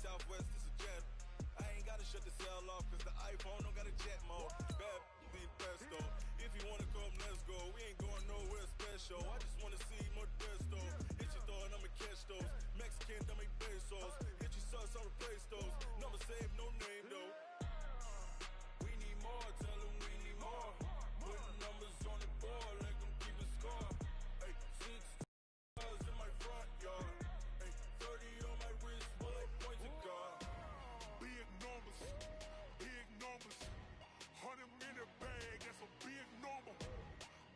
Southwest, this a jet. I ain't gotta shut the cell off, cause the iPhone don't got a jet mode. Bad be pesto. If you wanna come, let's go. We ain't going nowhere special. I just wanna see more Modesto. Hit your thought, I'ma catch those. Mexican, dame pesos. Hit your sus, I'll replace those. Never save no name though. We need more, tell them we need more. Putting numbers on the board, like them keep a score. Hey, 6 cars in my front yard. Hey, 30 on my wrist, while I point to God. Big numbers, big numbers. 100 in a bag, that's a big number.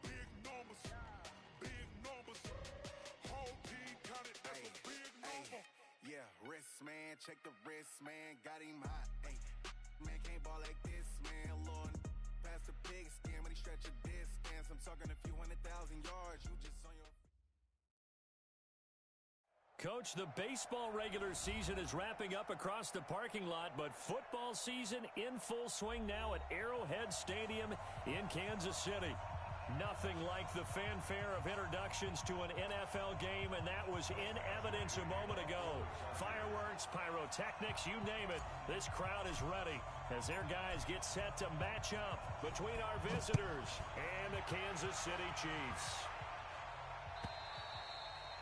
Big numbers, big numbers. Whole team counted, that's a big number. Yeah, wrist man, check the wrist man, got him hot. Ay, man can't ball like this, man. Lord, past the pig skin, but he stretch a distance. I'm talking a few 100,000 yards. You just on your. Coach, the baseball regular season is wrapping up across the parking lot, but football season in full swing now at Arrowhead Stadium in Kansas City. Nothing like the fanfare of introductions to an NFL game, and that was in evidence a moment ago. Fireworks, pyrotechnics, you name it. This crowd is ready as their guys get set to match up between our visitors and the Kansas City Chiefs.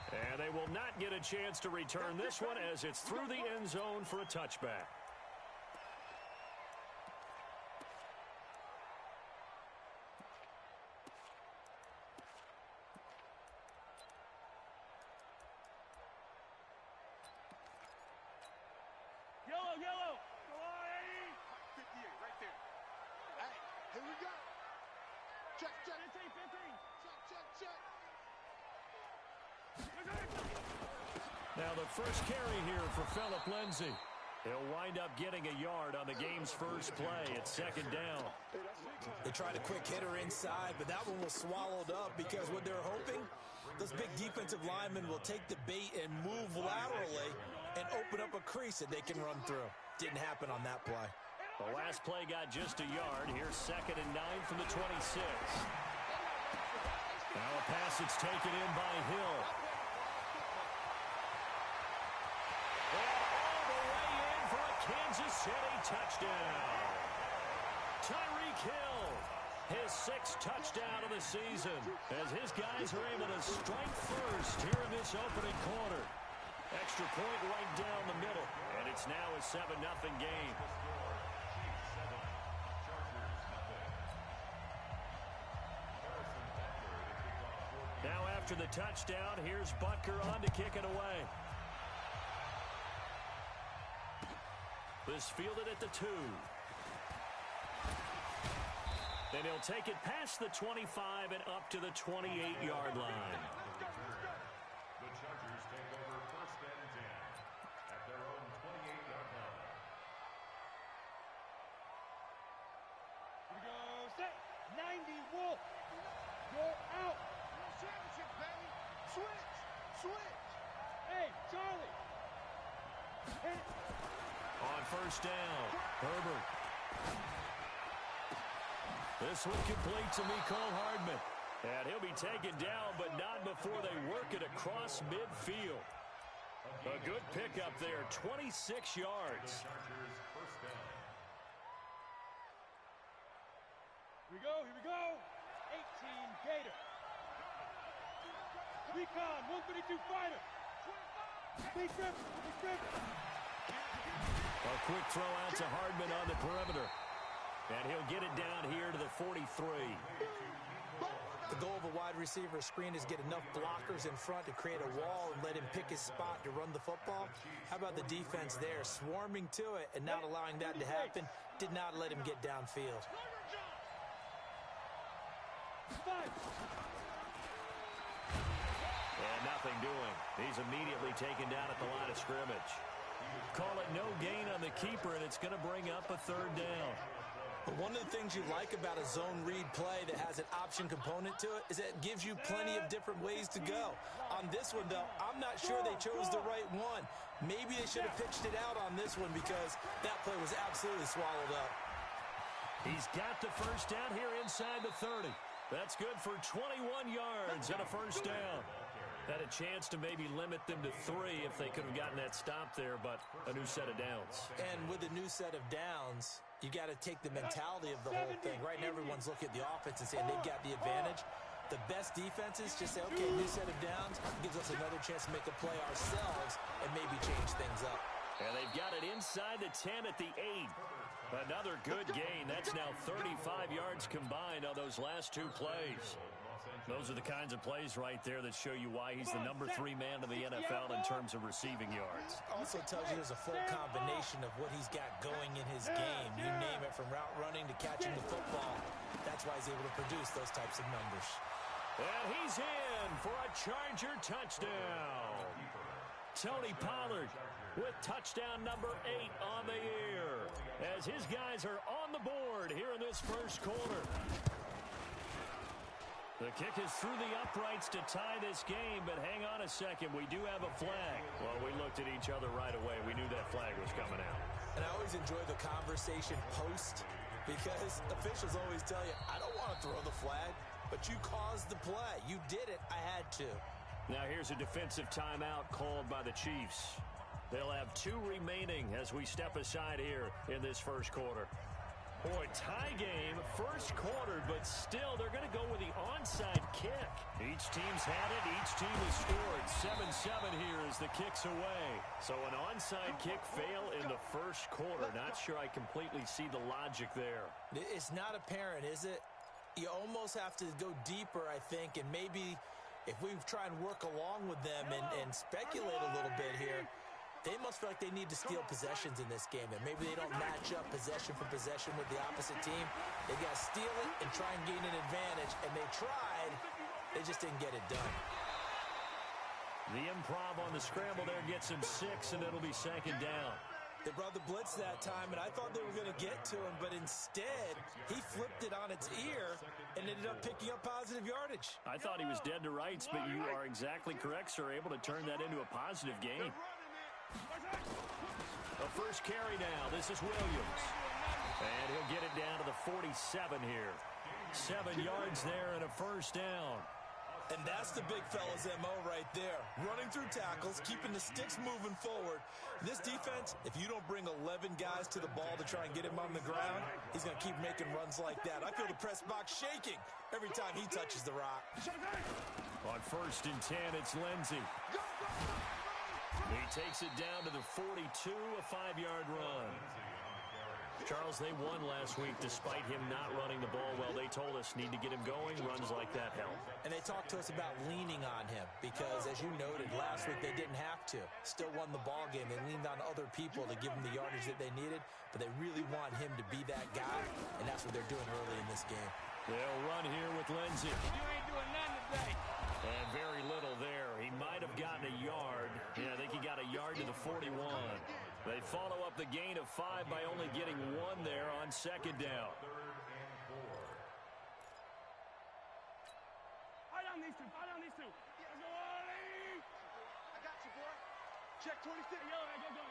And they will not get a chance to return this one as it's through the end zone for a touchback. Yellow. Go on, Eddie. 58, right there. Hey, here we go. Check. 15. Check. Now the first carry here for Phillip Lindsay. He'll wind up getting a yard on the game's first play. It's second down. They tried a quick hitter inside, but that one was swallowed up because what they're hoping, those big defensive linemen will take the bait and move laterally and open up a crease that they can run through. Didn't happen on that play. The last play got just a yard. Here's 2nd and 9 from the 26. Now a pass that's taken in by Hill. And all the way in for a Kansas City touchdown. Tyreek Hill, his 6th touchdown of the season, as his guys are able to strike first here in this opening quarter. Extra point right down the middle, and it's now a 7-0 game. Now after the touchdown, here's Butker on to kick it away. This fielded at the 2. And he'll take it past the 25 and up to the 28-yard line. The Chargers take over 1st and 10 at their own 28-yard line. Here we go. Set. 90 Wolf. You're out. Championship, baby. Switch. Hey, Charlie. Hit. On 1st down, Herbert. This one complete to Mecole Hardman. And he'll be taken down, but not before they work it across midfield. A good pickup there, 26 yards. Chargers 1st down. Here we go. 18 Gator. Recon, 132 fighter. Big grip. A quick throw out to Hardman on the perimeter. And he'll get it down here to the 43. The goal of a wide receiver screen is get enough blockers in front to create a wall and let him pick his spot to run the football. How about the defense there, swarming to it and not allowing that to happen? Did not let him get downfield. And nothing doing. He's immediately taken down at the line of scrimmage. Call it no gain on the keeper, and it's going to bring up a 3rd down. But one of the things you like about a zone read play that has an option component to it is that it gives you plenty of different ways to go. On this one, though, I'm not sure they chose the right one. Maybe they should have pitched it out on this one because that play was absolutely swallowed up. He's got the 1st down here inside the 30. That's good for 21 yards and a 1st down. Had a chance to maybe limit them to 3 if they could have gotten that stop there, but a new set of downs. And with a new set of downs, you got to take the mentality of the whole thing. Right now, everyone's looking at the offense and saying they've got the advantage. The best defenses just say, okay, new set of downs gives us another chance to make a play ourselves and maybe change things up. And they've got it inside the 10 at the 8. Another good gain. That's now 35 yards combined on those last 2 plays. Those are the kinds of plays right there that show you why he's the number 3 man in the NFL in terms of receiving yards. Also tells you there's a full combination of what he's got going in his game. You name it, from route running to catching the football. That's why he's able to produce those types of numbers. And he's in for a Charger touchdown. Tony Pollard with touchdown number 8 on the year, as his guys are on the board here in this first quarter. The kick is through the uprights to tie this game, but hang on a second. We do have a flag. Well, we looked at each other right away. We knew that flag was coming out. And I always enjoy the conversation post, because officials always tell you, I don't want to throw the flag, but you caused the play. You did it. I had to. Now here's a defensive timeout called by the Chiefs. They'll have 2 remaining as we step aside here in this first quarter. Boy, tie game, first quarter, but still they're going to go with the onside kick. Each team's had it. Each team has scored. 7-7 here as the kick's away. So an onside kick fail in the first quarter. Not sure I completely see the logic there. It's not apparent, is it? You almost have to go deeper, I think, and maybe if we try and work along with them and speculate a little bit here, they must feel like they need to steal possessions in this game, and maybe they don't match up possession for possession with the opposite team. They got to steal it and try and gain an advantage, and they tried. They just didn't get it done. The improv on the scramble there gets him 6, and it'll be second down. They brought the blitz that time, and I thought they were going to get to him, but instead, he flipped it on its ear and ended up picking up positive yardage. I thought he was dead to rights, but you are exactly correct, sir, able to turn that into a positive gain. A first carry now. This is Williams. And he'll get it down to the 47 here. 7 yards there and a first down. And that's the big fella's MO right there. Running through tackles, keeping the sticks moving forward. This defense, if you don't bring 11 guys to the ball to try and get him on the ground, he's going to keep making runs like that. I feel the press box shaking every time he touches the rock. On first and 10, it's Lindsey. He takes it down to the 42, a 5-yard run. Charles, they won last week despite him not running the ball well. They told us need to get him going. Runs like that help. And they talked to us about leaning on him because, as you noted, last week they didn't have to. Still won the ball game. They leaned on other people to give them the yardage that they needed, but they really want him to be that guy, and that's what they're doing early in this game. They'll run here with Lindsey. You ain't doing nothing today. And very little there. He might have gotten a yard. Yeah, I think he got a yard to the 41. They follow up the gain of 5 by only getting 1 there on second down. Fight on these two. Fight on these two. Let's go, Ollie. I got you, boy. Check 26. Yo, go.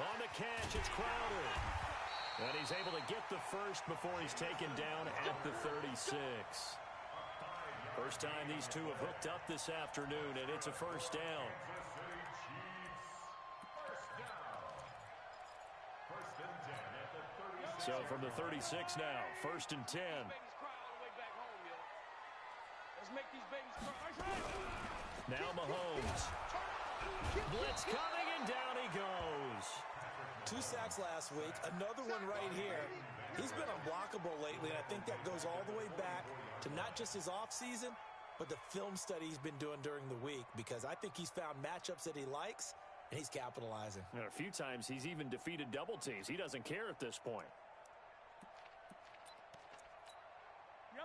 On the catch, it's Crowder. And he's able to get the first before he's taken down at the 36. First time these two have hooked up this afternoon, and it's a first down. So from the 36 now, first and 10. Now Mahomes. Blitz coming, and down he goes. 2 sacks last week, another one right here. He's been unblockable lately, and I think that goes all the way back to not just his offseason, but the film study he's been doing during the week, because I think he's found matchups that he likes, and he's capitalizing. And a few times he's even defeated double teams. He doesn't care at this point.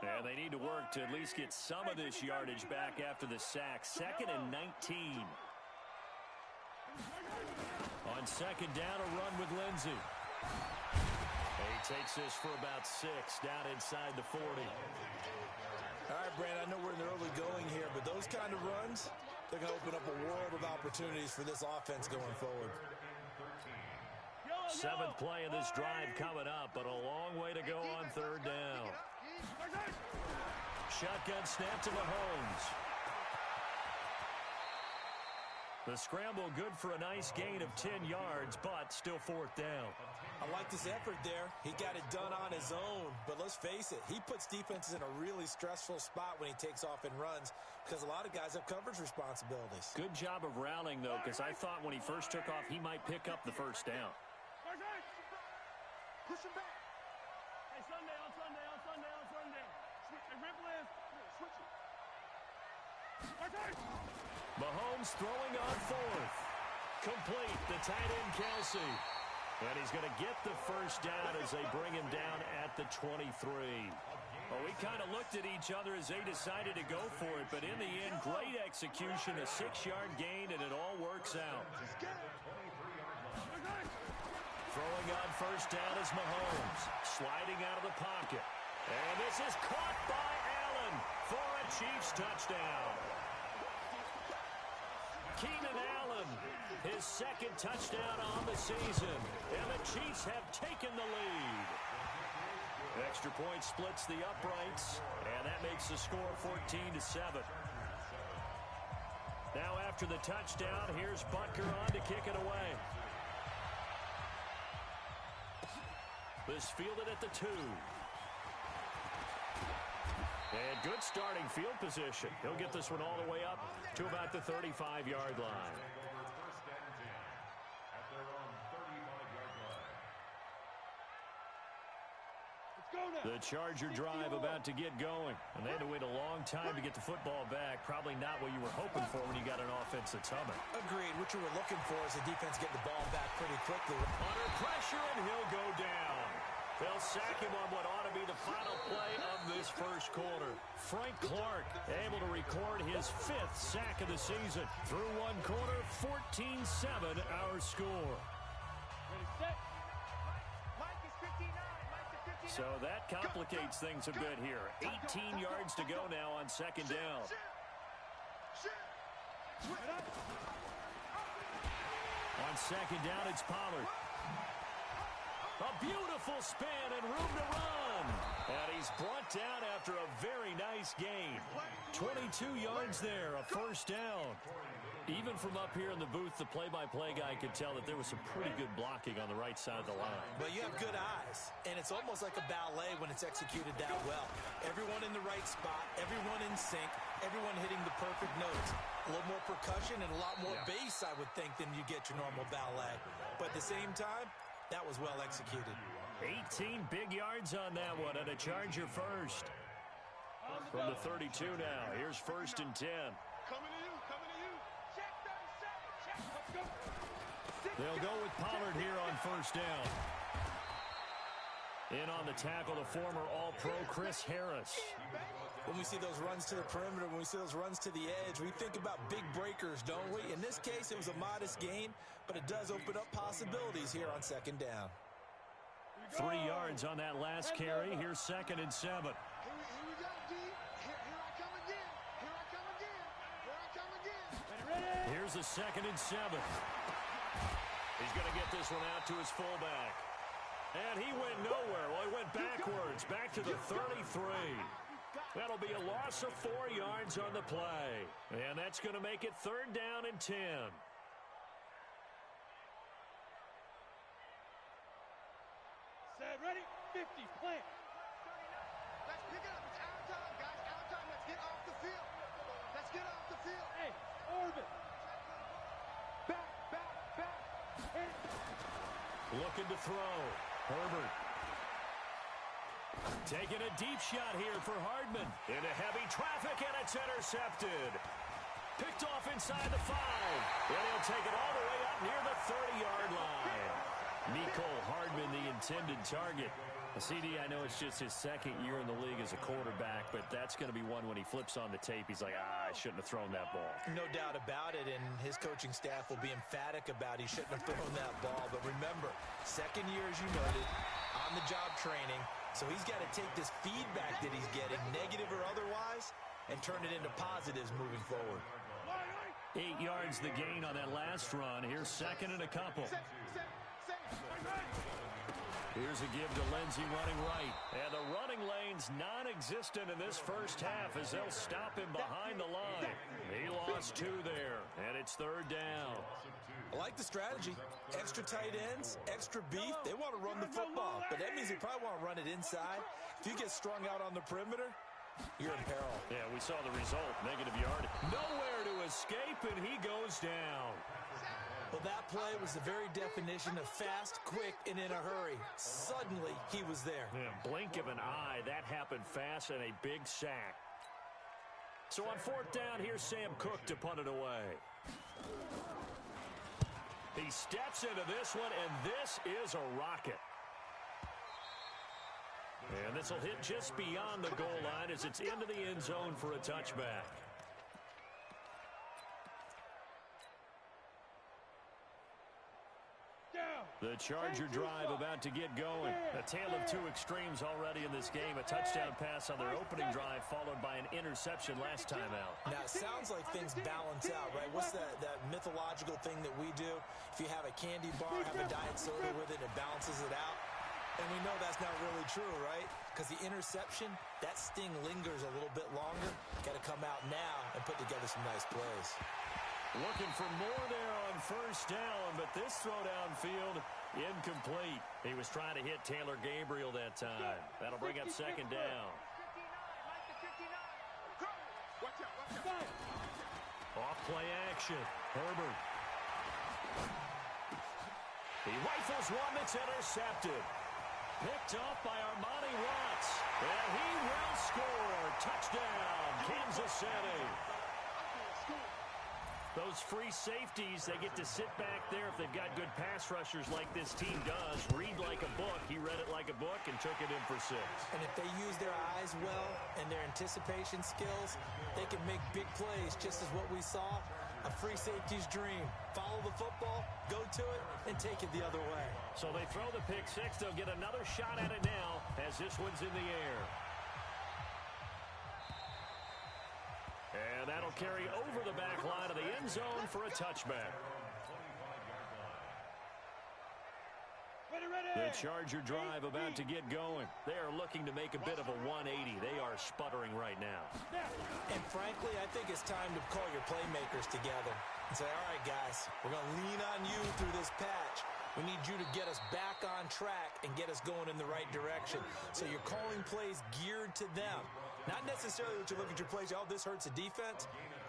And they need to work to at least get some of this yardage back after the sack. 2nd and 19. On second down, a run with Lindsey. He takes this for about 6 down inside the 40. All right, Brand, I know we're in the early going here, but those kind of runs, they're going to open up a world of opportunities for this offense going forward. 7th play of this drive coming up, but a long way to go on third down. Shotgun snap to Mahomes. The scramble good for a nice gain of 10 yards, but still fourth down. I like this effort there. He got it done on his own. But let's face it, he puts defenses in a really stressful spot when he takes off and runs because a lot of guys have coverage responsibilities. Good job of routing, though, because I thought when he first took off, he might pick up the first down. Push him back. Hey, Sunday. Hey, Ripple is. Switch it. Mahomes throwing on fourth. Complete, the tight end Kelsey. And he's going to get the first down as they bring him down at the 23. Well, we kind of looked at each other as they decided to go for it, but in the end, great execution, a 6-yard gain, and it all works out. Throwing on first down is Mahomes, sliding out of the pocket. And this is caught by Allen for a Chiefs touchdown. Keenan Allen, his second touchdown on the season, and the Chiefs have taken the lead. Extra point splits the uprights, and that makes the score 14-7. Now after the touchdown, here's Butker on to kick it away. This fielded at the 2. And good starting field position. He'll get this one all the way up to about the 35-yard line. The Charger drive about to get going. And they had to wait a long time to get the football back. Probably not what you were hoping for when you got an offense that's humming. Agreed. What you were looking for is the defense getting the ball back pretty quickly. Under pressure, and he'll go down. They'll sack him on what ought to be the final play of this first quarter. Frank Clark able to record his 5th sack of the season. Through one quarter, 14-7 our score. So that complicates things a bit here. 18 yards to go now on second down. On second down, it's Pollard. A beautiful spin and room to run. And he's brought down after a very nice gain. 22 yards there, a first down. Even from up here in the booth, the play-by-play guy could tell that there was some pretty good blocking on the right side of the line. But you have good eyes, and it's almost like a ballet when it's executed that well. Everyone in the right spot, everyone in sync, everyone hitting the perfect notes. A little more percussion and a lot more bass, I would think, than you get your normal ballet. But at the same time, that was well executed. 18 big yards on that one, and a Charger first. From the 32 now, here's 1st and 10. Coming to you. Check 37. Check. Let's go. They'll go with Pollard here on first down. In on the tackle, the former All-Pro Chris Harris. When we see those runs to the perimeter, when we see those runs to the edge, we think about big breakers, don't we? In this case, it was a modest gain, but it does open up possibilities here on second down. 3 yards on that last carry. Here's 2nd and 7. Here we go, D. Here I come again. Here I come again. Here's the 2nd and 7. He's going to get this one out to his fullback. And he went nowhere. Well, he went backwards, back to the 33. That'll be a loss of 4 yards on the play. And that's going to make it 3rd down and 10. Set, ready, 50, plant. Let's pick it up. It's our time, guys. Our time. Let's get off the field. Let's get off the field. Hey, orbit. Back. Looking to throw. Herbert. Taking a deep shot here for Hardman. Into heavy traffic, and it's intercepted. Picked off inside the 5. And he'll take it all the way up near the 30-yard line. Mecole Hardman, the intended target. CD, I know it's just his 2nd year in the league as a quarterback, but that's going to be one when he flips on the tape. He's like, I shouldn't have thrown that ball. No doubt about it, and his coaching staff will be emphatic about he shouldn't have thrown that ball. But remember, 2nd year, as you noted, on-the-job training. So he's got to take this feedback that he's getting, negative or otherwise, and turn it into positives moving forward. 8 yards the gain on that last run. Here's 2nd and a couple. Here's a give to Lindsey running right. And the running lane's non-existent in this first half as they'll stop him behind the line. He lost 2 there, and it's 3rd down. I like the strategy. Extra tight ends, extra beef. They want to run the football, but that means they probably want to run it inside. If you get strung out on the perimeter, you're in peril. Yeah, we saw the result. Negative yardage. Nowhere to escape, and he goes down. Well, that play was the very definition of fast, quick, and in a hurry. Suddenly, he was there. Yeah, blink of an eye. That happened fast and a big sack. So on 4th down, here's Sam Cook to punt it away. He steps into this one, and this is a rocket. And this will hit just beyond the goal line as it's into the end zone for a touchback. The Charger drive about to get going. A tale of 2 extremes already in this game. A touchdown pass on their opening drive followed by an interception last time out. Now, it sounds like things balance out, right? What's that mythological thing that we do? If you have a candy bar, have a diet soda with it, it balances it out. And we know that's not really true, right? Because the interception, that sting lingers a little bit longer. Got to come out now and put together some nice plays. Looking for more there on 1st down, but this throw downfield incomplete. He was trying to hit Taylor Gabriel that time. That'll bring up 2nd down. Off play action. Herbert. He rifles one that's intercepted. Picked off by Armani Watts. And he will score. Touchdown, Kansas City. Those free safeties, they get to sit back there if they've got good pass rushers like this team does. Read like a book. He read it like a book and took it in for 6. And if they use their eyes well and their anticipation skills, they can make big plays, just as what we saw. A free safety's dream. Follow the football, go to it, and take it the other way. So they throw the pick 6. They'll get another shot at it now as this one's in the air. And that'll carry over the back line of the end zone for a touchback. The Charger drive about to get going. They are looking to make a bit of a 180. They are sputtering right now. And frankly, I think it's time to call your playmakers together and say, all right, guys, we're going to lean on you through this patch. We need you to get us back on track and get us going in the right direction. So you're calling plays geared to them. Not necessarily that you look at your plays, oh, this hurts the defense.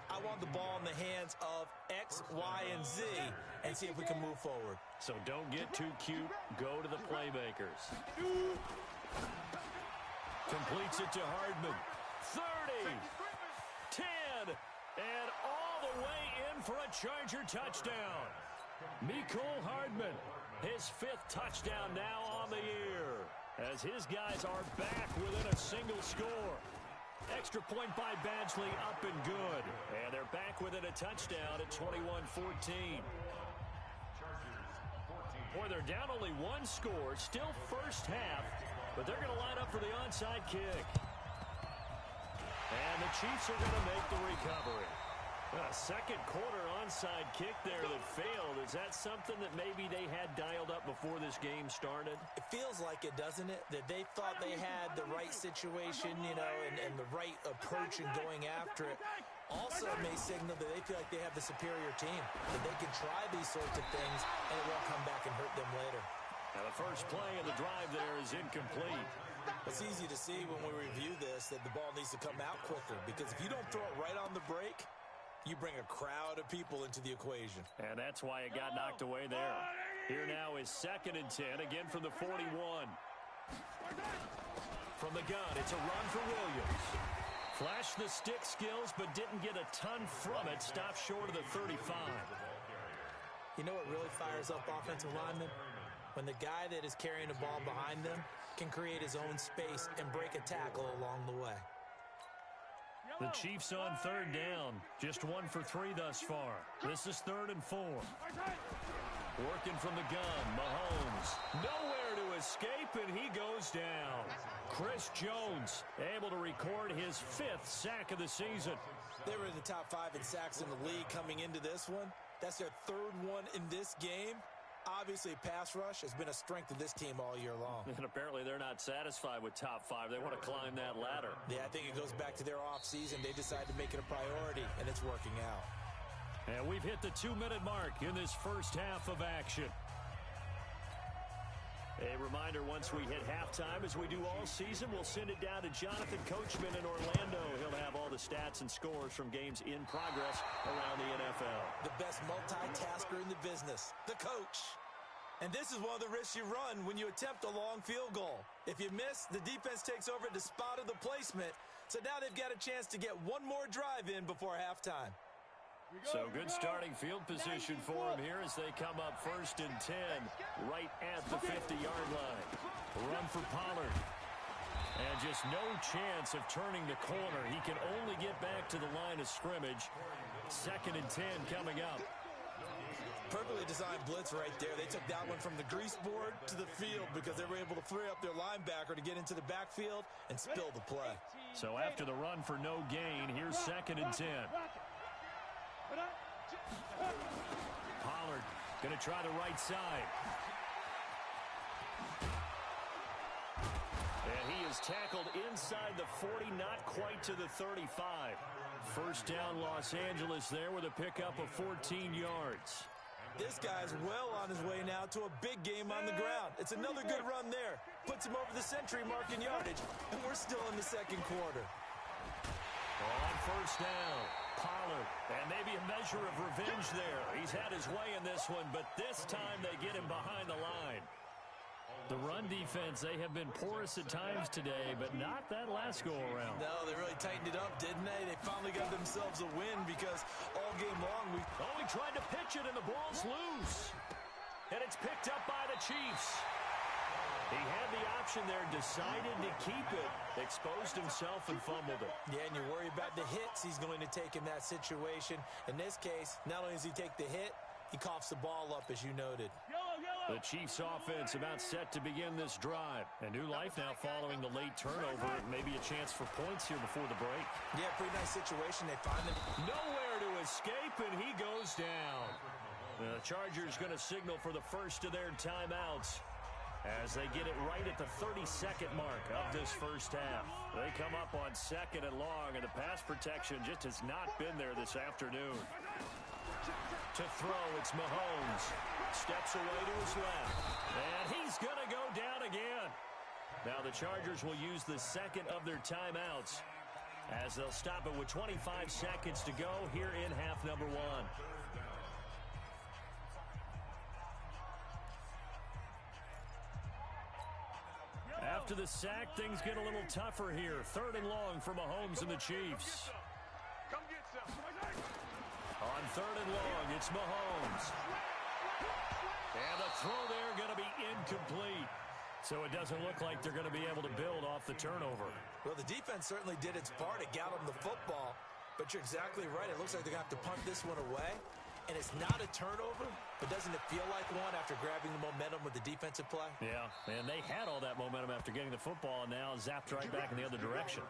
I want the ball in the hands of X, Y, and Z and see if we can move forward. So don't get too cute. Go to the playmakers. Completes it to Hardman. 30, 10, and all the way in for a Charger touchdown. Mecole Hardman, his 5th touchdown now on the year, as his guys are back within a single score. Extra point by Badgley, up and good. And they're back within a touchdown at 21-14. Boy, they're down only 1 score, still first half, but they're going to line up for the onside kick. And the Chiefs are going to make the recovery. A second quarter onside kick there that failed. Is that something that maybe they had dialed up before this game started? It feels like it, doesn't it? That they thought they had the right situation, you know, and the right approach in going after it. Also may signal that they feel like they have the superior team, that they can try these sorts of things and it won't come back and hurt them later. Now the first play of the drive there is incomplete. It's easy to see when we review this that the ball needs to come out quicker, because if you don't throw it right on the break, you bring a crowd of people into the equation. And that's why it got knocked away there. Here now is 2nd and 10, again from the 41. From the gun, it's a run for Williams. Flashed the stick skills, but didn't get a ton from it. Stopped short of the 35. You know what really fires up offensive linemen? When the guy that is carrying the ball behind them can create his own space and break a tackle along the way. The Chiefs on 3rd down. Just 1 for 3 thus far. This is 3rd and 4. Working from the gun, Mahomes. Nowhere to escape, and he goes down. Chris Jones able to record his 5th sack of the season. They were in the top 5 in sacks in the league coming into this one. That's their 3rd one in this game. Obviously, pass rush has been a strength of this team all year long. And apparently they're not satisfied with top 5. They want to climb that ladder. Yeah, I think it goes back to their offseason. They decided to make it a priority, and it's working out. And we've hit the 2-minute mark in this first half of action. A reminder, once we hit halftime, as we do all season, we'll send it down to Jonathan Coachman in Orlando. He'll have all the stats and scores from games in progress around the NFL. The best multitasker in the business, the coach. And this is one of the risks you run when you attempt a long field goal. If you miss, the defense takes over at the spot of the placement. So now they've got a chance to get one more drive in before halftime. So good starting field position for them here as they come up 1st and 10 right at the 50-yard line. Run for Pollard. And just no chance of turning the corner. He can only get back to the line of scrimmage. 2nd and 10 coming up. Perfectly designed blitz right there. They took that one from the grease board to the field because they were able to free up their linebacker to get into the backfield and spill the play. So after the run for no gain, here's 2nd and 10. Pollard going to try the right side. And he is tackled inside the 40, not quite to the 35. First down, Los Angeles there with a pickup of 14 yards. This guy's well on his way now to a big game on the ground. It's another good run there. Puts him over the century mark in yardage, and we're still in the second quarter. On first down, Pollard, and maybe a measure of revenge there. He's had his way in this one, but this time they get him behind the line. The run defense, they have been porous at times today, but not that last go-around. No, they really tightened it up, didn't they? They finally got themselves a win because all game long we tried to pitch it, and the ball's loose. And it's picked up by the Chiefs. He had the option there, decided to keep it, exposed himself and fumbled it. Yeah, and you worry about the hits he's going to take in that situation. In this case, not only does he take the hit, he coughs the ball up, as you noted. The Chiefs offense about set to begin this drive. A new life now following the late turnover. Maybe a chance for points here before the break. Yeah, pretty nice situation. They find him. Nowhere to escape, and he goes down. The Chargers going to signal for the first of their timeouts as they get it right at the 32nd mark of this first half. They come up on 2nd and long, and the pass protection just has not been there this afternoon. To throw, it's Mahomes. Steps away to his left. And he's going to go down again. Now the Chargers will use the second of their timeouts as they'll stop it with 25 seconds to go here in half number 1. After the sack, things get a little tougher here. 3rd and long for Mahomes and the Chiefs. Come get some. On 3rd and long, it's Mahomes. And the throw there going to be incomplete. So it doesn't look like they're going to be able to build off the turnover. Well, the defense certainly did its part. It got them the football. But you're exactly right. It looks like they're going to have to punt this one away. And it's not a turnover, but doesn't it feel like one after grabbing the momentum with the defensive play? Yeah, and they had all that momentum after getting the football, and now zapped right back in the other direction.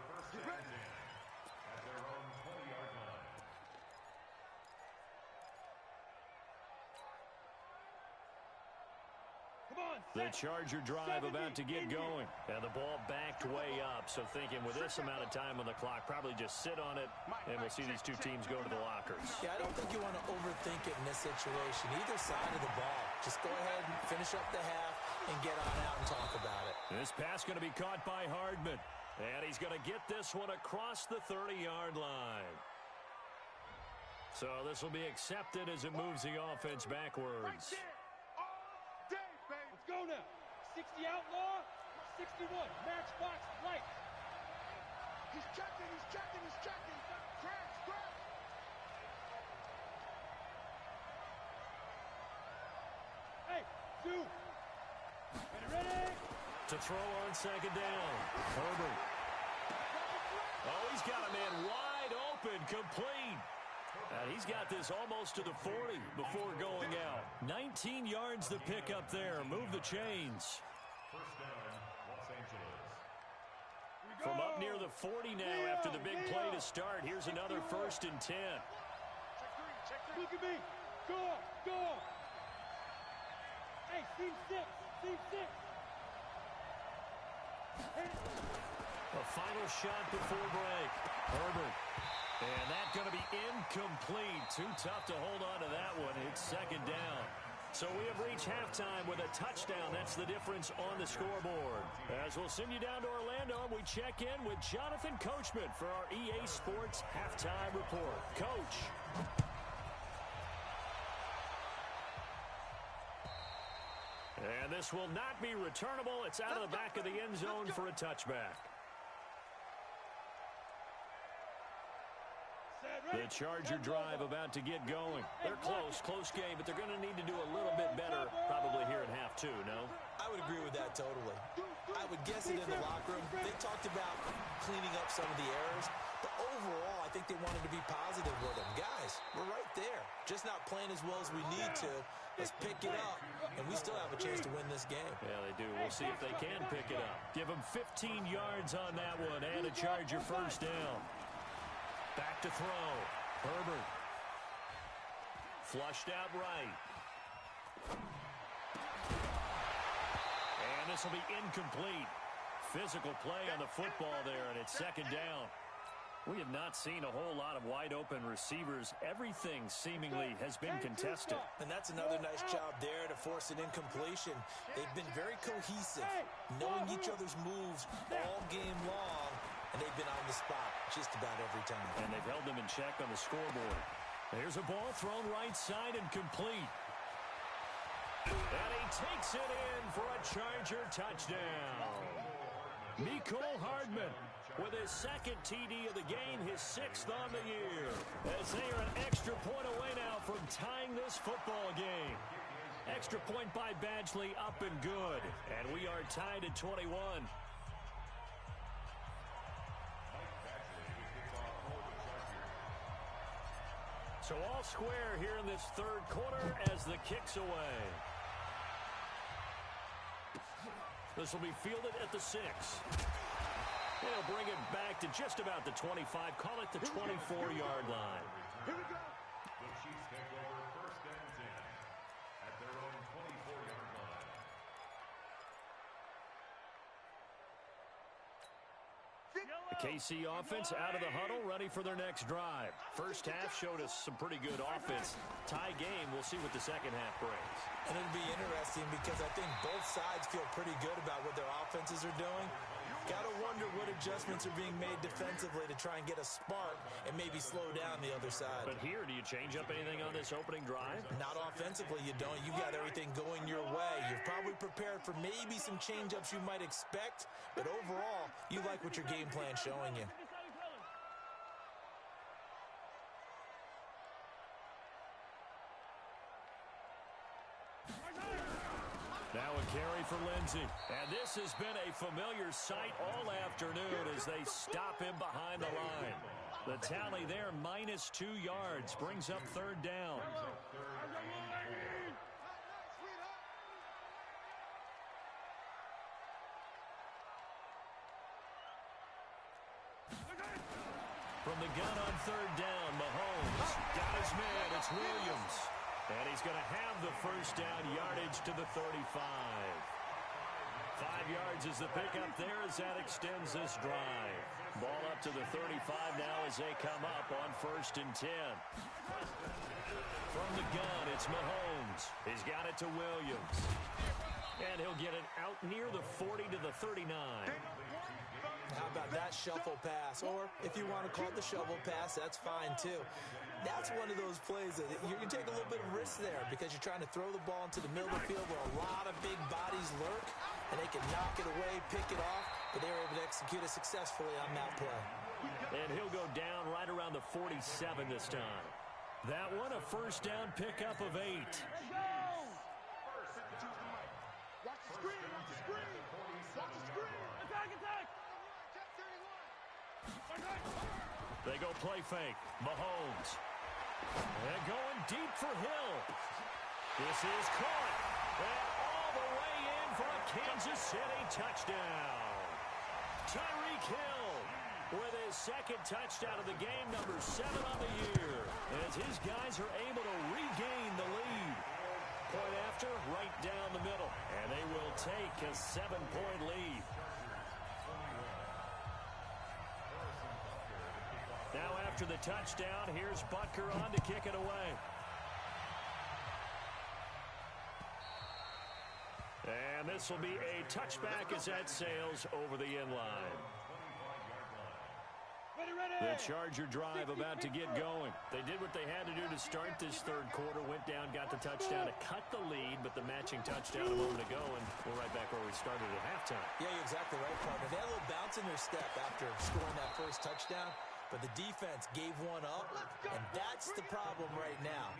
The Charger drive about to get going. And the ball backed way up. So thinking with this amount of time on the clock, probably just sit on it, and we'll see these two teams go to the lockers. Yeah, I don't think you want to overthink it in this situation. Either side of the ball. Just go ahead and finish up the half and get on out and talk about it. This pass going to be caught by Hardman. And he's going to get this one across the 30-yard line. So this will be accepted as it moves the offense backwards. Go now. 60 outlaw, 61. Matchbox right. He's checking, he's checking, he's checking. Crash. Hey, two. Ready? To throw on 2nd down. Herbert. Oh, he's got a man wide open, complete. And he's got this almost to the 40 before going out. 19 yards to pick up there. Move the chains. First down, Los Angeles. From up near the 40 now after the big play to start. Here's another 1st and 10. Look at me. Go. Hey, team six. Team six. A final shot before break. Herbert. And that's going to be incomplete. Too tough to hold on to that one. It's second down. So we have reached halftime with a touchdown. That's the difference on the scoreboard. As we'll send you down to Orlando, we check in with Jonathan Coachman for our EA Sports Halftime Report. Coach. And this will not be returnable. It's out of the back of the end zone for a touchback. The Charger drive about to get going. They're close game, but they're going to need to do a little bit better probably here at half two, no? I would agree with that totally. I would guess it in the locker room. They talked about cleaning up some of the errors, but overall, I think they wanted to be positive with them. Guys, we're right there. Just not playing as well as we need to. Let's pick it up, and we still have a chance to win this game. Yeah, they do. We'll see if they can pick it up. Give them 15 yards on that one, and a Charger first down. Back to throw. Herbert. Flushed out right. And this will be incomplete. Physical play on the football there, and it's second down. We have not seen a whole lot of wide-open receivers. Everything seemingly has been contested. And that's another nice job there to force an incompletion. They've been very cohesive, knowing each other's moves all game long, and they've been on the spot just about every time. And they've held them in check on the scoreboard. There's a ball thrown right side and complete. And he takes it in for a Charger touchdown. Mecole Hardman with his second TD of the game, his sixth on the year. As they are an extra point away now from tying this football game. Extra point by Badgley up and good. And we are tied at 21. So all square here in this third quarter as the kick's away. This will be fielded at the 6. They'll bring it back to just about the 25. Call it the 24-yard line. Here we go. The Chiefs take over first and 10 at their own 24-yard line. The KC offense out of the huddle, ready for their next drive. First half showed us some pretty good offense. Tie game, we'll see what the second half brings. And it'll be interesting because I think both sides feel pretty good about what their offenses are doing. Got to wonder what adjustments are being made defensively to try and get a spark and maybe slow down the other side. But here, do you change up anything on this opening drive? Not offensively, you don't. You've got everything going your way. You're probably prepared for maybe some change-ups you might expect, but overall, you like what your game plan's showing you. Now a carry for Lindsey. And this has been a familiar sight all afternoon as they stop him behind the line. The tally there, -2 yards, brings up third down. From the gun on third down, Mahomes got his man. It's Williams. And he's going to have the first down, yardage to the 35. 5 yards is the pickup there as that extends this drive. Ball up to the 35 now as they come up on first and 10. From the gun, it's Mahomes. He's got it to Williams. And he'll get it out near the 40 to the 39. How about that shuffle pass? Or if you want to call it the shovel pass, that's fine too. That's one of those plays that you can take a little bit of risk there because you're trying to throw the ball into the middle of the field where a lot of big bodies lurk, and they can knock it away, pick it off, but they were able to execute it successfully on that play. And he'll go down right around the 47 this time. That one, a first down pickup of 8. Watch the screen, watch the screen. Watch the screen. Attack, attack. They go play fake. Mahomes. And going deep for Hill. This is caught. And all the way in for a Kansas City touchdown. Tyreek Hill with his second touchdown of the game, number 7 on the year. As his guys are able to regain the lead. Point after after, right down the middle. And they will take a 7-point lead. Now after the touchdown, here's Butker on to kick it away. And this will be a touchback as that sails over the end line. The Charger drive about to get going. They did what they had to do to start this third quarter. Went down, got the touchdown to cut the lead, but the matching touchdown a moment ago, and we're right back where we started at halftime. Yeah, you're exactly right, partner. They had a little bounce in their step after scoring that first touchdown, but the defense gave one up, and that's the problem right now.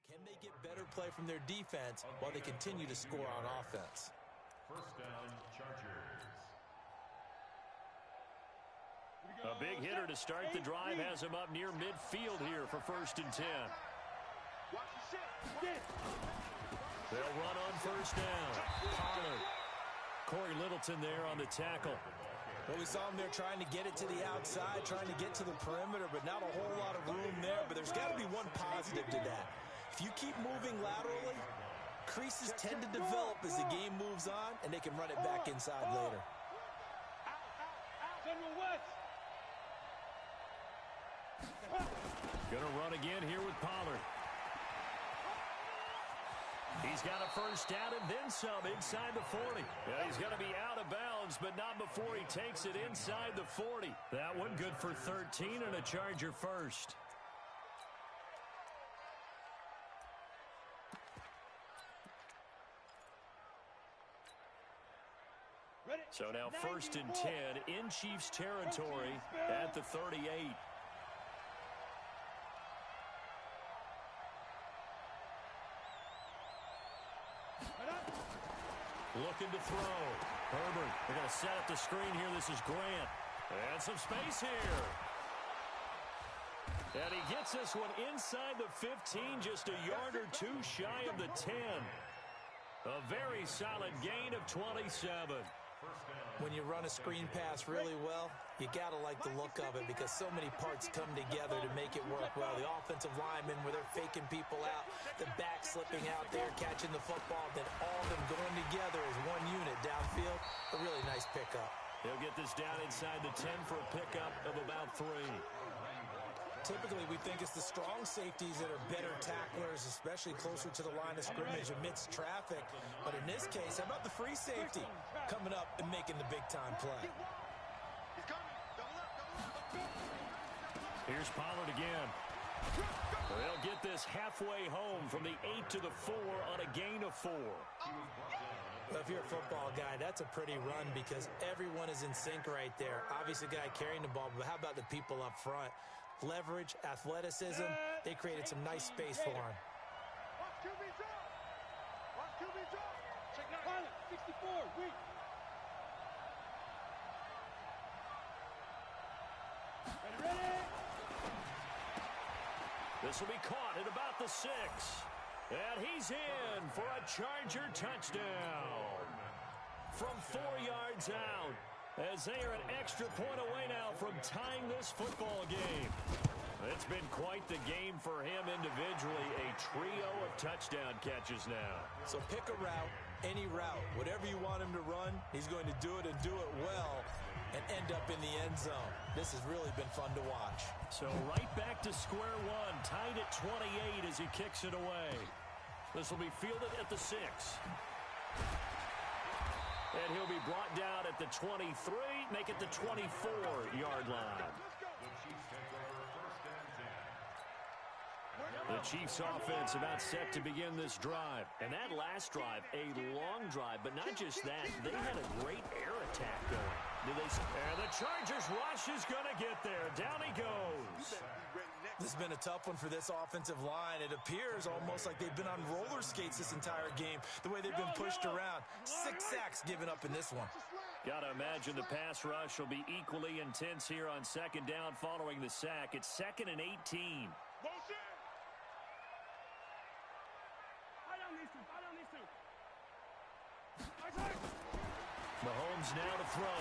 Can they get better play from their defense while they continue to score on offense? First down, Chargers. A big hitter to start the drive has him up near midfield here for 1st and 10. They'll run on 1st down. Pollard. Corey Littleton there on the tackle. Well, we saw him there trying to get it to the outside, trying to get to the perimeter, but not a whole lot of room there. But there's got to be one positive to that. If you keep moving laterally, creases tend to develop as the game moves on, and they can run it back inside later. Gonna run again here with Pollard. He's got a 1st down and then some inside the 40. Yeah, he's going to be out of bounds, but not before he takes it inside the 40. That one good for 13 and a Charger first. So now 1st and 10 in Chiefs territory at the 38. Looking to throw. Herbert, they're going to set up the screen here. This is Grant. And some space here. And he gets this one inside the 15, just a yard or two shy of the 10. A very solid gain of 27. When you run a screen pass really well, you got to like the look of it because so many parts come together to make it work well. The offensive linemen, where they're faking people out, the back slipping out there, catching the football, then all of them going together as one unit downfield. A really nice pickup. He'll get this down inside the 10 for a pickup of about 3. Typically, we think it's the strong safeties that are better tacklers, especially closer to the line of scrimmage amidst traffic. But in this case, how about the free safety coming up and making the big-time play? Here's Pollard again. They'll get this halfway home from the 8 to the 4 on a gain of 4. Well, if you're a football guy, that's a pretty run because everyone is in sync right there. Obviously, the guy carrying the ball, but how about the people up front? Leverage, athleticism, they created some nice space for him. Watch QB drop. Watch QB drop. Check 64, weak. Ready? This will be caught at about the 6. And he's in for a Charger touchdown. From 4 yards out. As they are an extra point away now from tying this football game. It's been quite the game for him individually. A trio of touchdown catches now. So pick a route, any route. Whatever you want him to run, he's going to do it and do it well and end up in the end zone. This has really been fun to watch. So right back to square one. Tied at 28 as he kicks it away. This will be fielded at the 6. And he'll be brought down at the 23, make it the 24-yard line. The Chiefs take over 1st and 10. The Chiefs offense about set to begin this drive. And that last drive, a long drive, but not just that. They had a great air attack going. And the Chargers rush is going to get there. Down he goes. This has been a tough one for this offensive line. It appears almost like they've been on roller skates this entire game, the way they've been pushed around. 6 sacks given up in this one. Got to imagine the pass rush will be equally intense here on second down following the sack. It's 2nd and 18. Mahomes now to throw.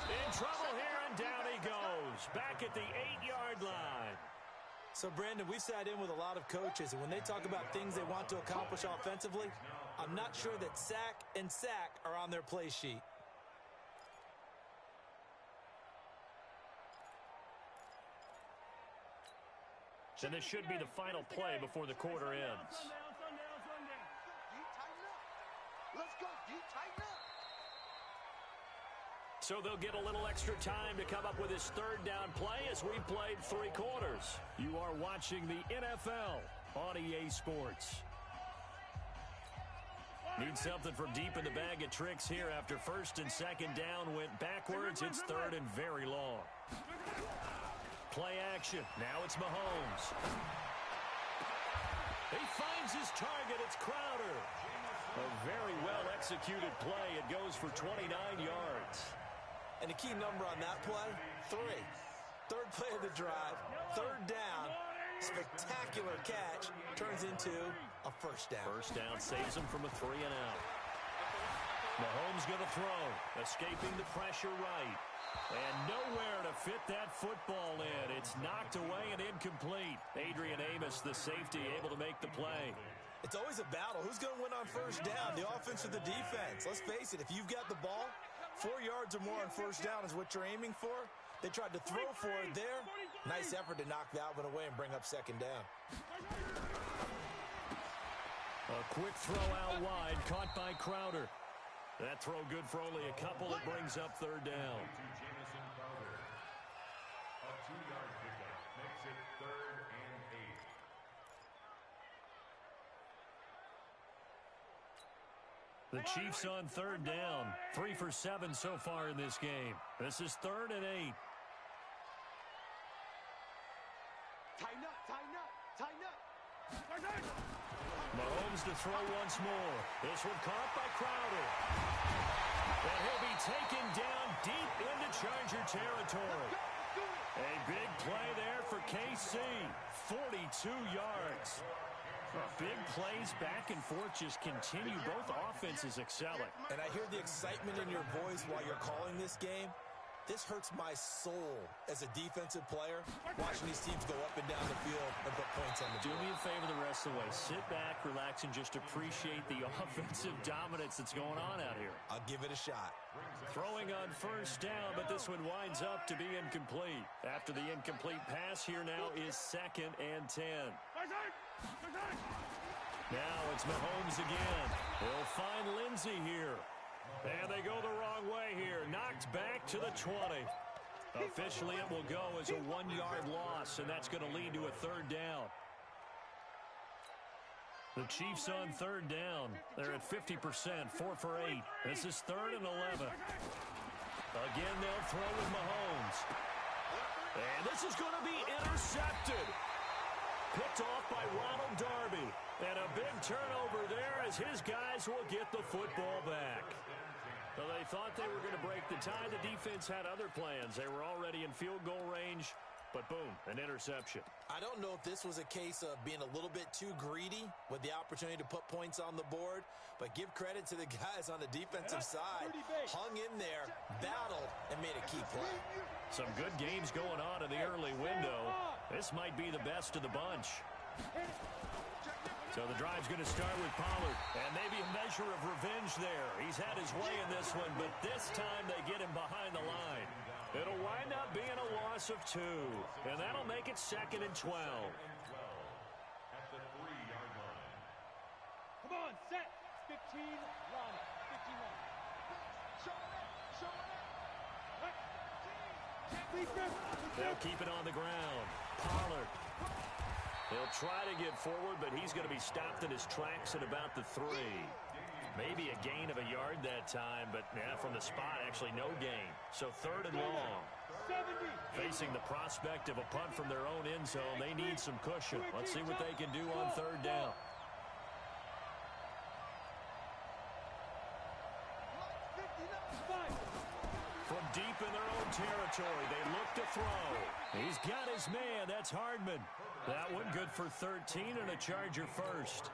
In trouble here, and down he goes. Back at the 8-yard line. So, Brandon, we've sat in with a lot of coaches, and when they talk about things they want to accomplish offensively, I'm not sure that sack and sack are on their play sheet. And this should be the final play before the quarter ends. Let's go, deep, tighten up. So they'll get a little extra time to come up with his third down play as we played 3 quarters. You are watching the NFL on EA Sports. Need something from deep in the bag of tricks here after 1st and 2nd down went backwards. It's 3rd and very long. Play action. Now it's Mahomes. He finds his target. It's Crowder. A very well-executed play. It goes for 29 yards. And the key number on that play, 3. 3rd play of the drive, 3rd down, spectacular catch, turns into a 1st down. 1st down saves him from a 3 and out. Mahomes going to throw, escaping the pressure right. And nowhere to fit that football in. It's knocked away and incomplete. Adrian Amos, the safety, able to make the play. It's always a battle. Who's going to win on 1st down, the offense or the defense? Let's face it, if you've got the ball, 4 yards or more on 1st down is what you're aiming for. They tried to throw for it there. Nice effort to knock that one away and bring up 2nd down. A quick throw out wide, caught by Crowder. That throw good for only a couple. It brings up 3rd down. A 2-yard pickup makes it 3rd and 8. The Chiefs on 3rd down. 3 for 7 so far in this game. This is 3rd and 8. Tighten up, tighten up, tighten up. Mahomes to throw once more. This one caught by Crowder. And he'll be taken down deep into Charger territory. A big play there for KC. 42 yards. Big plays back and forth just continue. Both offenses excelling. And I hear the excitement in your voice while you're calling this game. This hurts my soul as a defensive player, watching these teams go up and down the field and put points on the board. Do me a favor the rest of the way. Sit back, relax, and just appreciate the offensive dominance that's going on out here. I'll give it a shot. Throwing on 1st down, but this one winds up to be incomplete. After the incomplete pass, here now is 2nd and 10. Now it's Mahomes again. He'll find Lindsey here. And they go the wrong way here. Knocked back to the 20. Officially, it will go as a 1-yard loss, and that's going to lead to a 3rd down. The Chiefs on 3rd down. They're at 50%, 4 for 8. This is 3rd and 11. Again, they'll throw with Mahomes. And this is going to be intercepted. Picked off by Ronald Darby. And a big turnover there as his guys will get the football back. Well, they thought they were going to break the tie. The defense had other plans. They were already in field goal range, but boom, an interception. I don't know if this was a case of being a little bit too greedy with the opportunity to put points on the board, but give credit to the guys on the defensive side. Hung in there, battled, and made a key play. Some good games going on in the early window. This might be the best of the bunch. So the drive's going to start with Pollard, and maybe a measure of revenge there. He's had his way in this one, but this time they get him behind the line. It'll wind up being a loss of 2, and that'll make it 2nd and 12. At the 3-yard line. Come on, set. 15, run. 15 run. They'll keep it on the ground. Pollard. He'll try to get forward, but he's going to be stopped in his tracks at about the 3. Maybe a gain of a yard that time, but from the spot, actually no gain. So 3rd and long. Facing the prospect of a punt from their own end zone, they need some cushion. Let's see what they can do on 3rd down. From deep in their own territory, they look to throw. He's got his man. That's Hardman. That one good for 13 and a Charger first.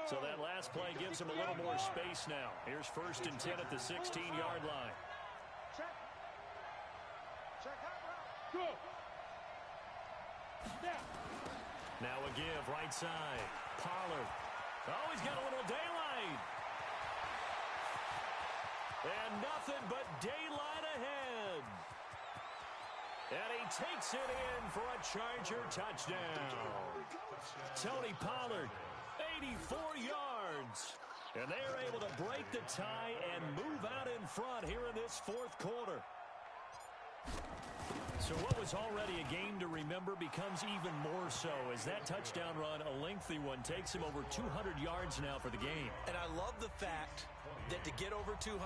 So that last play gives him a little more space now. Here's 1st and 10 at the 16-yard line. Now a give, right side. Pollard. Oh, he's got a little daylight. And nothing but daylight ahead. And he takes it in for a Charger touchdown. Tony Pollard, 84 yards. And they're able to break the tie and move out in front here in this 4th quarter. So what was already a game to remember becomes even more so as that touchdown run, a lengthy one, takes him over 200 yards now for the game. And I love the fact that to get over 200,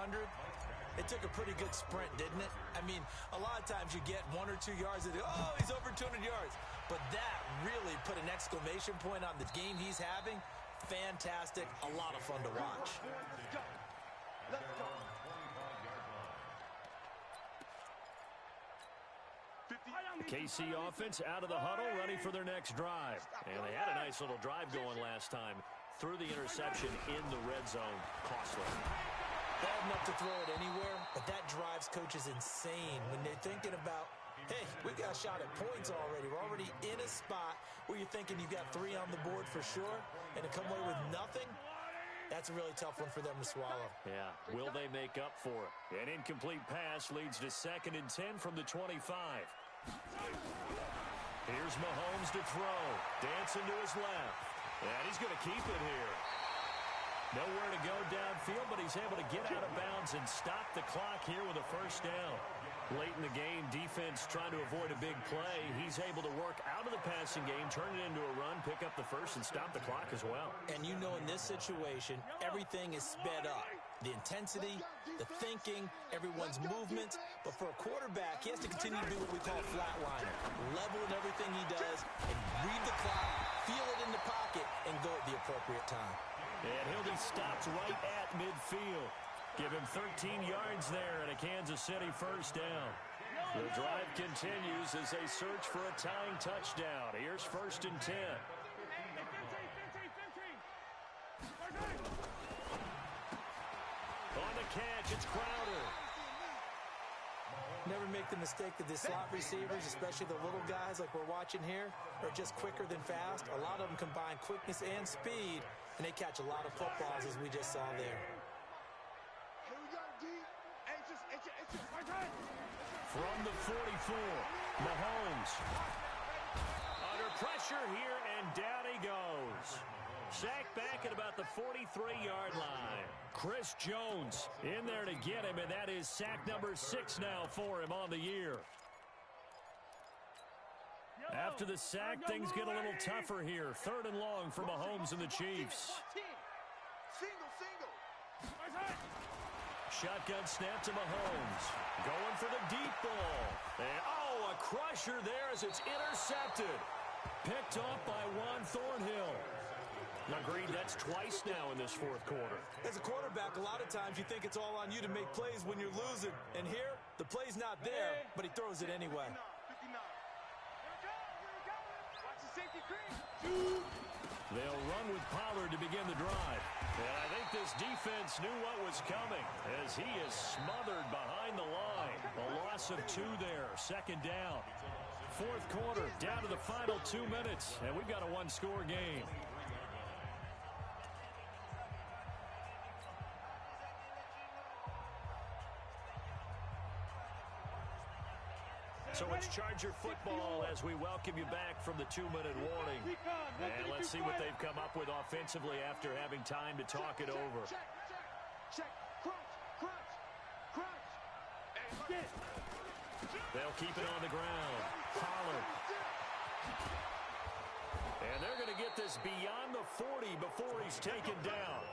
it took a pretty good sprint, didn't it? I mean, a lot of times you get 1 or 2 yards and oh, he's over 200 yards. But that really put an exclamation point on the game he's having. Fantastic. A lot of fun to watch. Let's go. KC offense out of the huddle, ready for their next drive. And they had a nice little drive going last time. Threw the interception in the red zone. Costly. Bad enough to throw it anywhere, but that drives coaches insane when they're thinking about, hey, we got a shot at points already. We're already in a spot where you're thinking you got 3 on the board for sure, and to come away with nothing, that's a really tough one for them to swallow. Yeah, will they make up for it? An incomplete pass leads to 2nd and 10 from the 25. Here's Mahomes to throw. Dancing to his left. And he's going to keep it here. Nowhere to go downfield, but he's able to get out of bounds and stop the clock here with a 1st down. Late in the game, defense trying to avoid a big play. He's able to work out of the passing game, turn it into a run, pick up the 1st, and stop the clock as well. And you know in this situation, everything is sped up. The intensity, the thinking, everyone's movement. But for a quarterback, he has to continue to do what we call flatliner. Level in everything he does and read the clock, feel it in the pocket, and go at the appropriate time. And he'll be stopped right at midfield. Give him 13 yards there and a Kansas City 1st down. The drive continues as they search for a tying touchdown. Here's 1st and 10. On the catch, it's Crowder. Never make the mistake that the slot receivers, especially the little guys like we're watching here, are just quicker than fast. A lot of them combine quickness and speed, and they catch a lot of footballs as we just saw there. From the 44, Mahomes. Under pressure here, and down he goes. Sacked back at about the 43-yard line. Chris Jones in there to get him, and that is sack number 6 now for him on the year. After the sack, things get a little tougher here. 3rd and long for Mahomes and the Chiefs. Shotgun snap to Mahomes. Going for the deep ball. And, oh, a crusher there as it's intercepted. Picked off by Juan Thornhill. Agreed, that's twice now in this 4th quarter. As a quarterback, a lot of times you think it's all on you to make plays when you're losing. And here, the play's not there, but he throws it anyway. They'll run with Pollard to begin the drive. And I think this defense knew what was coming as he is smothered behind the line. A loss of 2 there, 2nd down. 4th quarter, down to the final 2 minutes, and we've got a 1-score game. So it's Charger football as we welcome you back from the 2-minute warning. And let's see what they've come up with offensively after having time to talk it over. They'll keep it on the ground. Pollard. And they're going to get this beyond the 40 before he's taken down.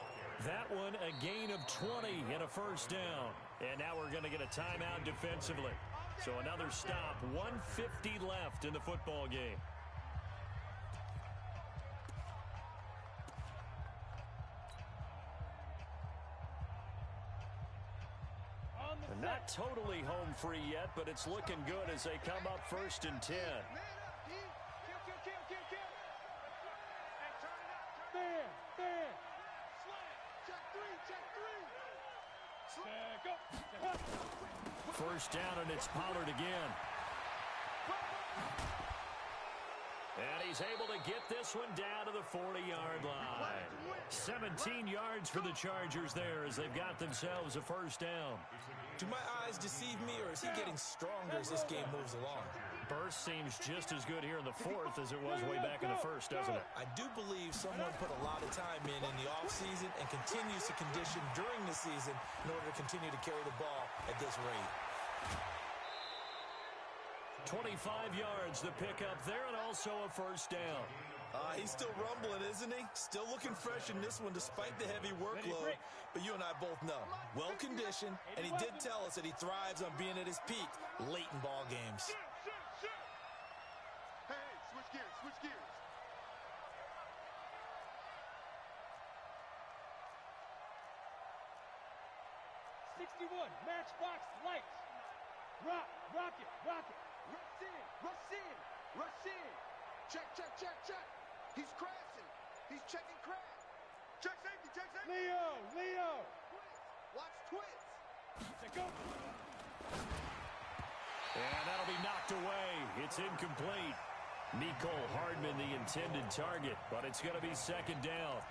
That one a gain of 20 and a first down. And now we're going to get a timeout defensively. So another stop, 1:50 left in the football game. And not totally home free yet, but it's looking good as they come up 1st and 10. First down, and it's Pollard again. And he's able to get this one down to the 40-yard line. 17 yards for the Chargers there as they've got themselves a first down. Do my eyes deceive me, or is he getting stronger as this game moves along? Burst seems just as good here in the 4th as it was way back in the 1st, doesn't it? I do believe someone put a lot of time in the offseason and continues to condition during the season in order to continue to carry the ball at this rate. 25 yards the pickup there, and also a first down. He's still rumbling, isn't he? Still looking fresh in this one despite the heavy workload. But you and I both know, well-conditioned, and he did tell us that he thrives on being at his peak late in ball games. Hey, switch gears, switch gears. Matchbox lights. Rock it. Rush in. Check. He's crashing. He's checking crash. Check safety. Leo. Watch twist. Go. And that'll be knocked away. It's incomplete. Mecole Hardman the intended target, but it's going to be 2nd down.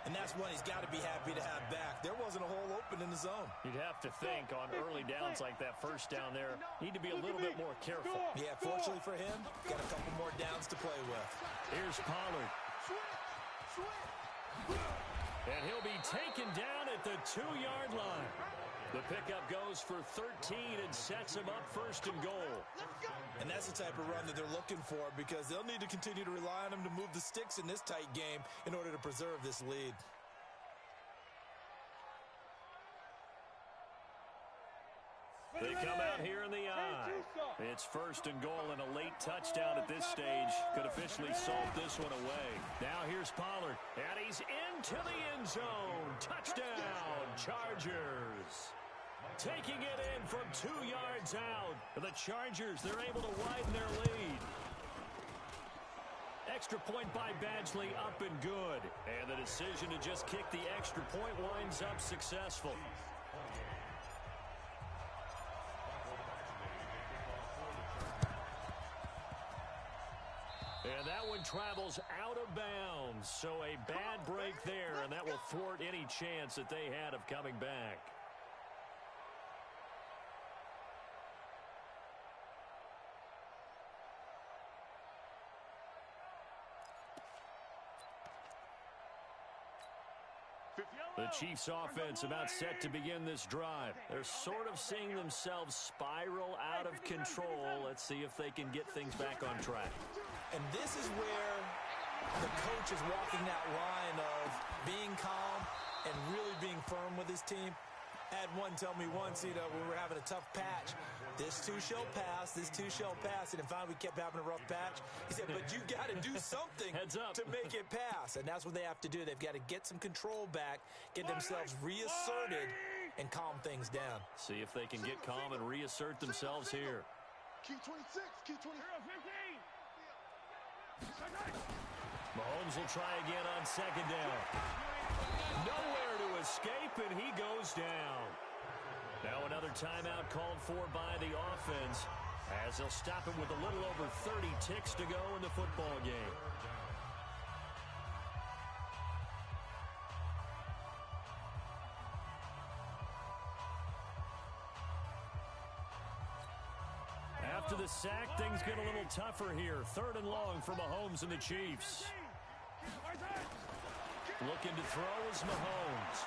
And that's one he's got to be happy to have back. There wasn't a hole open in the zone. You'd have to think on early downs like that first down there, need to be a little bit more careful. Yeah, fortunately for him, got a couple more downs to play with. Here's Pollard. And he'll be taken down at the 2-yard line. The pickup goes for 13 and sets him up 1st and goal. And that's the type of run that they're looking for because they'll need to continue to rely on him to move the sticks in this tight game in order to preserve this lead. They come out here in the eye. It's 1st and goal, and a late touchdown at this stage could officially salt this one away. Now here's Pollard, and he's into the end zone. Touchdown, Chargers. Taking it in from 2 yards out. The Chargers, they're able to widen their lead. Extra point by Badgley up and good. And the decision to just kick the extra point winds up successful. And that one travels out of bounds. So a bad break there, and that will thwart any chance that they had of coming back. The Chiefs offense about set to begin this drive. They're sort of seeing themselves spiral out of control. Let's see if they can get things back on track. And this is where the coach is walking that line of being calm and really being firm with his team. I had one tell me once, when we were having a tough patch, this too shall pass, and if finally we kept having a rough patch, he said, but you got to do something to make it pass. And that's what they have to do. They've got to get some control back, get themselves reasserted, and calm things down. See if they can get calm and reassert themselves here. Key 26, key 20. Mahomes will try again on 2nd down. Nowhere to escape, and he goes down. Now another timeout called for by the offense as they'll stop it with a little over 30 ticks to go in the football game. After the sack, things get a little tougher here. 3rd and long for Mahomes and the Chiefs. Looking to throw is Mahomes.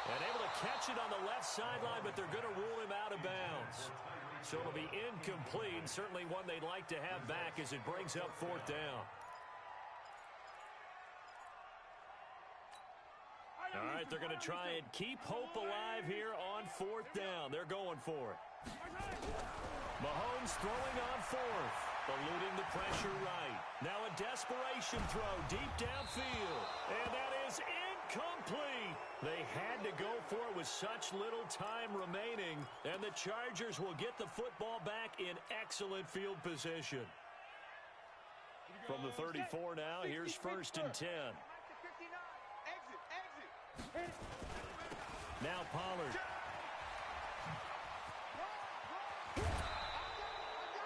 And able to catch it on the left sideline, but they're going to rule him out of bounds. So it'll be incomplete. Certainly one they'd like to have back as it brings up 4th down. right, they're going to try and keep hope alive here on 4th down. They're going for it. Mahomes throwing on 4th, eluding the pressure right. Now a desperation throw deep downfield, and that is incomplete. They had to go for it with such little time remaining, and the Chargers will get the football back in excellent field position. From the 34 now, here's 1st and 10. Now Pollard.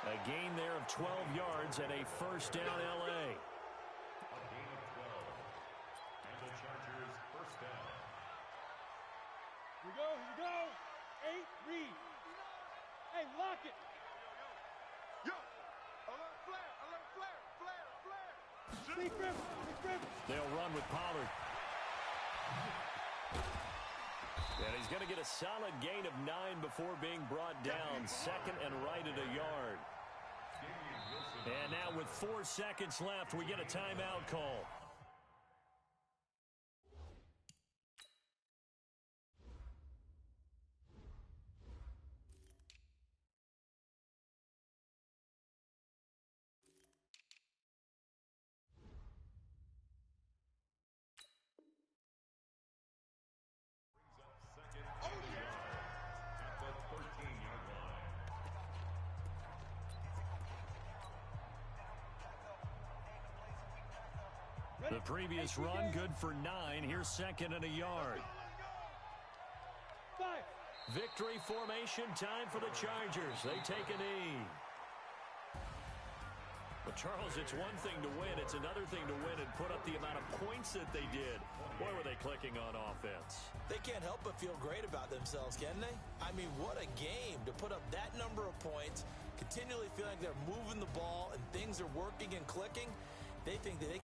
A gain there of 12 yards and a 1st down L.A. A gain of 12. And the Chargers 1st down. Here you go. 8, read. Hey, lock it. Yo, alert flare. Big grip. They'll run with Pollard. And he's going to get a solid gain of 9 before being brought down. 2nd and right at a yard. And now with 4 seconds left, we get a timeout call. The previous run good for 9. Here's 2nd and a yard. Victory formation time for the Chargers. They take a knee. But Charles, it's one thing to win. It's another thing to win and put up the amount of points that they did. Boy, were they clicking on offense. They can't help but feel great about themselves, can they? I mean, what a game to put up that number of points, continually feeling like they're moving the ball and things are working and clicking. They think that they